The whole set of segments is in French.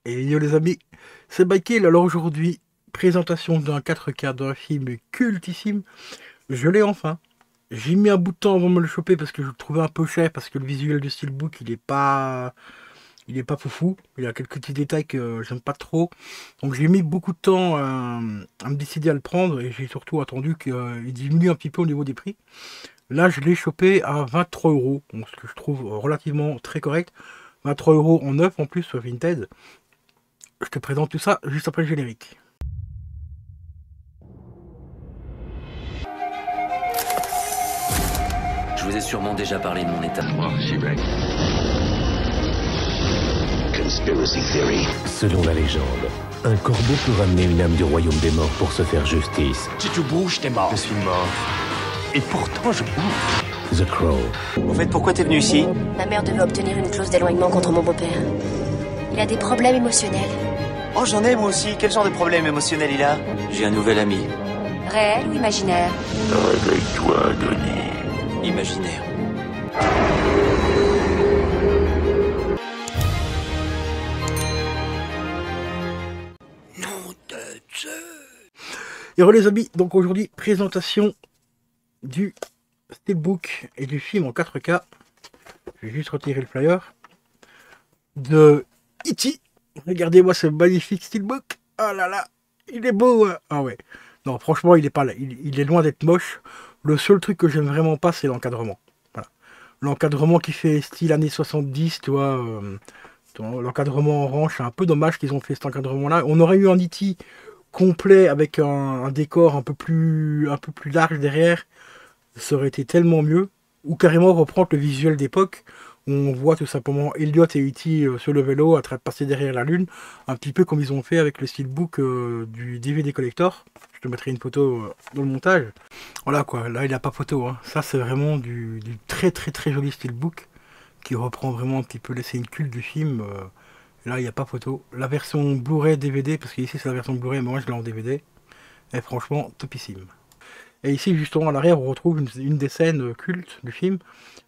Et yo les amis, c'est Michael. Alors aujourd'hui, présentation d'un 4K d'un film cultissime. Je l'ai enfin. J'ai mis un bout de temps avant de me le choper parce que je le trouvais un peu cher, parce que le visuel du steelbook il est pas foufou. Il y a quelques petits détails que j'aime pas trop. Donc j'ai mis beaucoup de temps à me décider à le prendre, et j'ai surtout attendu qu'il diminue un petit peu au niveau des prix. Là je l'ai chopé à 23 euros, donc ce que je trouve relativement très correct. 23 euros en neuf en plus sur Vinted. Je te présente tout ça juste après le générique. Je vous ai sûrement déjà parlé de mon état. Conspiracy theory. Selon la légende, un corbeau peut ramener une âme du royaume des morts pour se faire justice. Si tu bouges, t'es mort. Je suis mort. Et pourtant, je bouge. The Crow. Au fait, pourquoi t'es venu ici? Ma mère devait obtenir une clause d'éloignement contre mon beau-père. Il a des problèmes émotionnels. Oh, j'en ai moi aussi. Quel genre de problème émotionnel il a? J'ai un nouvel ami. Réel ou imaginaire? Réveille-toi, Denis. Imaginaire. Et voilà les amis, donc aujourd'hui, présentation du steelbook et du film en 4K. Je vais juste retirer le flyer de E.T. Regardez-moi ce magnifique steelbook. Oh là là, il est beau, hein. Ah ouais. Non, franchement, il est pas là. Il est loin d'être moche. Le seul truc que j'aime vraiment pas, c'est l'encadrement. Voilà. L'encadrement qui fait style années 70, tu vois. L'encadrement orange, c'est un peu dommage qu'ils ont fait cet encadrement-là. On aurait eu un E.T. complet avec un décor un peu plus large derrière. Ça aurait été tellement mieux. Ou carrément reprendre le visuel d'époque. On voit tout simplement Elliot et E.T. Sur le vélo en train de passer derrière la lune. Un petit peu comme ils ont fait avec le steelbook du DVD Collector. Je te mettrai une photo dans le montage. Voilà quoi, là il n'y a pas photo, hein. Ça c'est vraiment du très très très joli steelbook qui reprend vraiment un petit peu les scènes cultes du film. Là il n'y a pas photo. La version Blu-ray DVD, parce qu'ici c'est la version Blu-ray, mais moi je l'ai en DVD. Et franchement, topissime. Et ici justement à l'arrière on retrouve une des scènes cultes du film.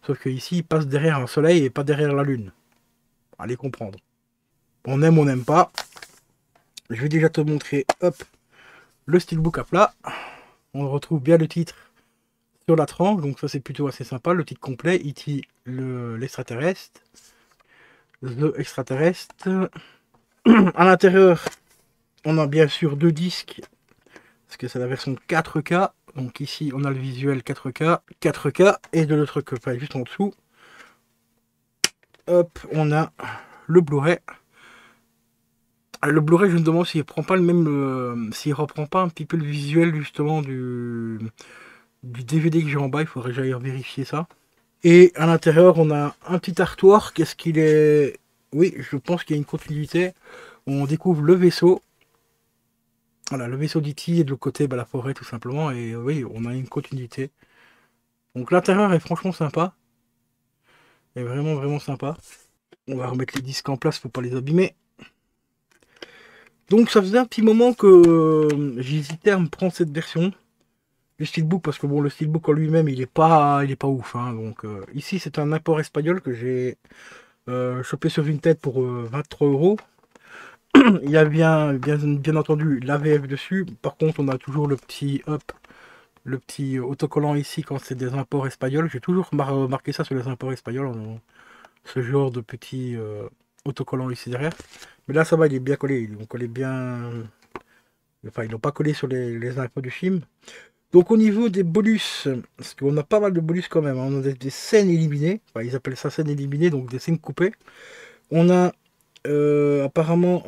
Sauf que ici il passe derrière un soleil et pas derrière la lune. Allez comprendre. On aime, on n'aime pas. Je vais déjà te montrer, hop, le steelbook à plat. On retrouve bien le titre sur la tranche, donc ça c'est plutôt assez sympa. Le titre complet, E.T. l'extraterrestre. The extraterrestre. À l'intérieur, on a bien sûr deux disques, parce que c'est la version 4K. Donc ici, on a le visuel 4K, et de l'autre côté, juste en dessous, hop, on a le Blu-ray. Le Blu-ray, je me demande s'il reprend pas le même, s'il reprend pas un petit peu le visuel justement du DVD que j'ai en bas. Il faudrait que j'aille vérifier ça. Et à l'intérieur, on a un petit artwork. Qu'est-ce qu'il est? Oui, je pense qu'il y a une continuité. On découvre le vaisseau. Voilà, le vaisseau d'E.T. et de l'autre côté, la forêt tout simplement. Et oui, on a une continuité. Donc l'intérieur est franchement sympa. Est vraiment vraiment sympa. On va remettre les disques en place pour pas les abîmer. Donc ça faisait un petit moment que j'hésitais à me prendre cette version du steelbook, parce que bon, le steelbook en lui-même il est pas ouf, hein. Donc ici c'est un import espagnol que j'ai chopé sur Vinted pour 23 euros. Il y a bien entendu la VF dessus. Par contre on a toujours le petit autocollant ici quand c'est des imports espagnols. J'ai toujours remarqué ça sur les imports espagnols, ce genre de petit autocollant ici derrière. Mais là ça va, il est bien collé. Ils l'ont collé bien. Enfin, ils l'ont pas collé sur les infos du film. Donc au niveau des bonus, parce qu'on a pas mal de bonus quand même, hein. On a des scènes éliminées. Enfin, ils appellent ça scènes éliminées, donc des scènes coupées. On a apparemment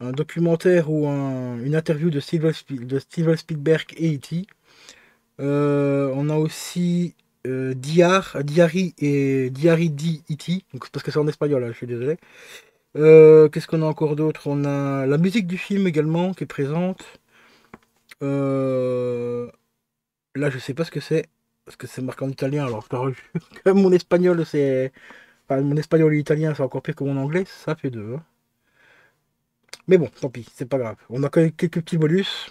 un documentaire ou une interview de Steven Spielberg et E.T. On a aussi Diary D. E.T. Donc parce que c'est en espagnol, hein, je suis désolé. Qu'est-ce qu'on a encore d'autre? On a la musique du film également qui est présente. Là, je sais pas ce que c'est, parce que c'est marqué en italien. Alors, je te rejure que mon espagnol, c'est. Enfin, mon espagnol et l'italien, c'est encore pire que mon anglais. Ça fait deux, hein. Mais bon, tant pis, c'est pas grave. On a quand même quelques petits bonus.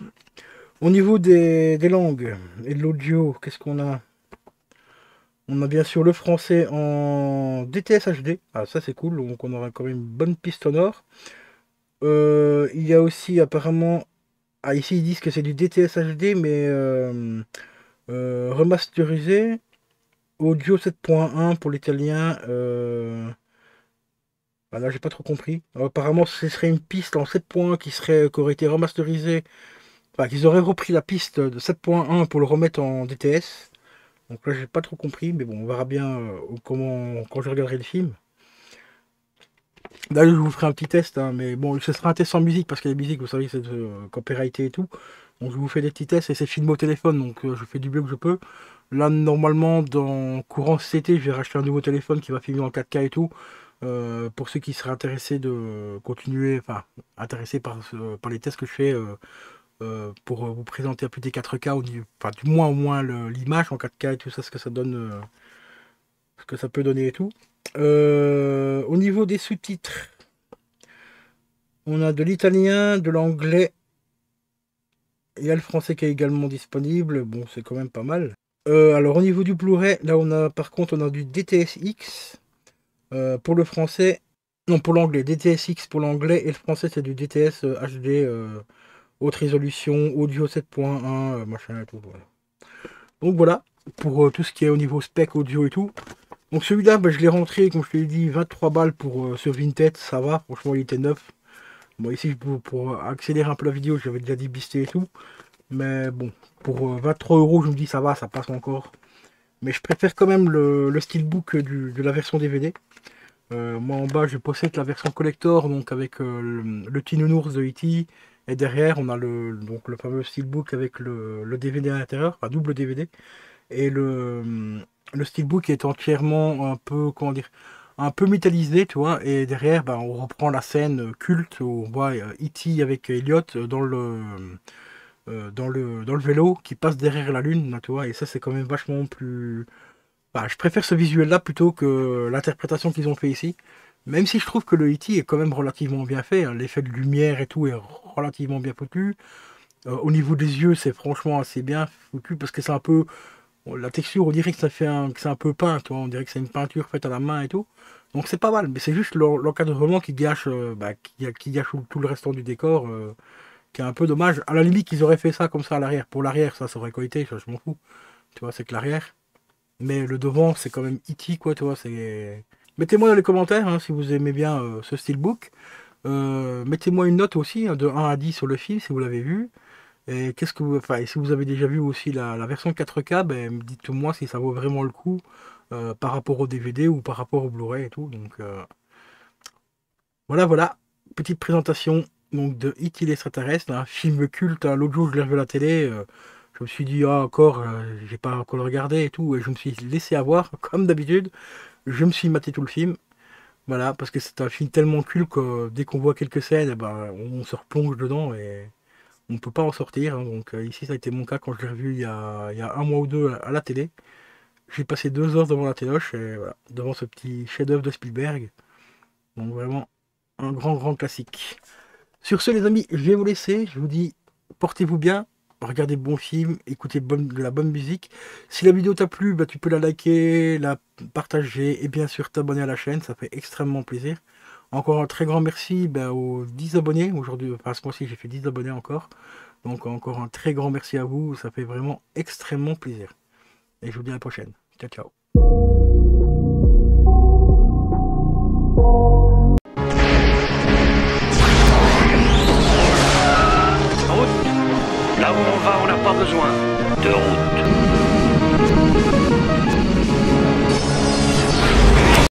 Au niveau des langues et de l'audio, qu'est-ce qu'on a? On a bien sûr le français en DTS HD. Ah, ça c'est cool, donc on aura quand même une bonne piste sonore. Il y a aussi apparemment... Ah, ici ils disent que c'est du DTS HD, mais remasterisé. Audio 7.1 pour l'italien. Ah, là j'ai pas trop compris. Apparemment ce serait une piste en 7.1 qui aurait été remasterisée. Enfin, qu'ils auraient repris la piste de 7.1 pour le remettre en DTS. Donc là, j'ai pas trop compris, mais bon, on verra bien quand je regarderai le film. Là, je vous ferai un petit test, hein, mais bon, ce sera un test sans musique, parce que la musique, vous savez, c'est copyrighté et tout. Donc je vous fais des petits tests, et c'est filmé au téléphone, donc je fais du mieux que je peux. Là, normalement, dans courant cet été, je vais racheter un nouveau téléphone qui va filmer en 4K et tout. Pour ceux qui seraient intéressés de continuer, enfin, intéressés par les tests que je fais. Pour vous présenter un peu des 4K, enfin du moins au moins l'image en 4K et tout ça, ce que ça donne, ce que ça peut donner et tout. Au niveau des sous-titres, on a de l'italien, de l'anglais, il y a le français qui est également disponible, bon c'est quand même pas mal. Alors au niveau du Blu-ray, là par contre on a du DTSX pour le français, non pour l'anglais, DTSX pour l'anglais, et le français c'est du DTS HD haute résolution, audio 7.1, machin et tout. Voilà. Donc voilà, pour tout ce qui est au niveau spec, audio et tout. Donc celui-là, je l'ai rentré, comme je te l'ai dit, 23 balles pour sur Vinted, ça va, franchement il était neuf. Bon ici, pour accélérer un peu la vidéo, j'avais déjà dit bisté et tout. Mais bon, pour 23 €, je me dis ça va, ça passe encore. Mais je préfère quand même le steelbook de la version DVD. Moi en bas, je possède la version collector, donc avec le petit nounours de E.T. Et derrière, on a donc le fameux steelbook avec le DVD à l'intérieur, enfin double DVD. Et le steelbook est entièrement un peu, comment dire, un peu métallisé, tu vois. Et derrière, on reprend la scène culte où on voit E.T. avec Elliot dans le vélo qui passe derrière la lune, là, tu vois. Et ça, c'est quand même vachement plus... je préfère ce visuel-là plutôt que l'interprétation qu'ils ont fait ici. Même si je trouve que le E.T. est quand même relativement bien fait, hein. L'effet de lumière et tout est relativement bien foutu. Au niveau des yeux, c'est franchement assez bien foutu parce que c'est un peu... La texture, on dirait que c'est un peu peint, tu vois. On dirait que c'est une peinture faite à la main et tout. Donc c'est pas mal, mais c'est juste l'encadrement qui gâche, qui gâche tout le restant du décor, qui est un peu dommage. À la limite, ils auraient fait ça comme ça à l'arrière. Pour l'arrière, ça aurait été, je m'en fous. Tu vois, c'est que l'arrière. Mais le devant, c'est quand même E.T., quoi, tu vois, c'est... Mettez-moi dans les commentaires hein, si vous aimez bien ce steelbook. Mettez-moi une note aussi, hein, de 1 à 10 sur le film, si vous l'avez vu. Et si vous avez déjà vu aussi la version 4K, dites-moi si ça vaut vraiment le coup par rapport au DVD ou par rapport au Blu-ray et tout. Donc voilà. Petite présentation donc, de E.T. l'extraterrestre, un film culte. Hein. L'autre jour, je l'ai revu à la télé. Je me suis dit, j'ai pas encore le regardé et tout. Et je me suis laissé avoir, comme d'habitude. Je me suis maté tout le film. Voilà, parce que c'est un film tellement culte que dès qu'on voit quelques scènes, on se replonge dedans et on ne peut pas en sortir. Hein. Donc ici, ça a été mon cas quand je l'ai revu il y a un mois ou deux à la télé. J'ai passé 2 heures devant la téloche, et voilà, devant ce petit chef-d'œuvre de Spielberg. Donc vraiment, un grand classique. Sur ce, les amis, je vais vous laisser. Je vous dis, portez-vous bien. Regardez de bons films, écoutez de la bonne musique. Si la vidéo t'a plu, tu peux la liker, la partager et bien sûr t'abonner à la chaîne, ça fait extrêmement plaisir. Encore un très grand merci aux 10 abonnés. Aujourd'hui, enfin ce mois-ci j'ai fait 10 abonnés encore. Donc encore un très grand merci à vous, ça fait vraiment extrêmement plaisir. Et je vous dis à la prochaine. Ciao ciao. Là où on va, on n'a pas besoin de route.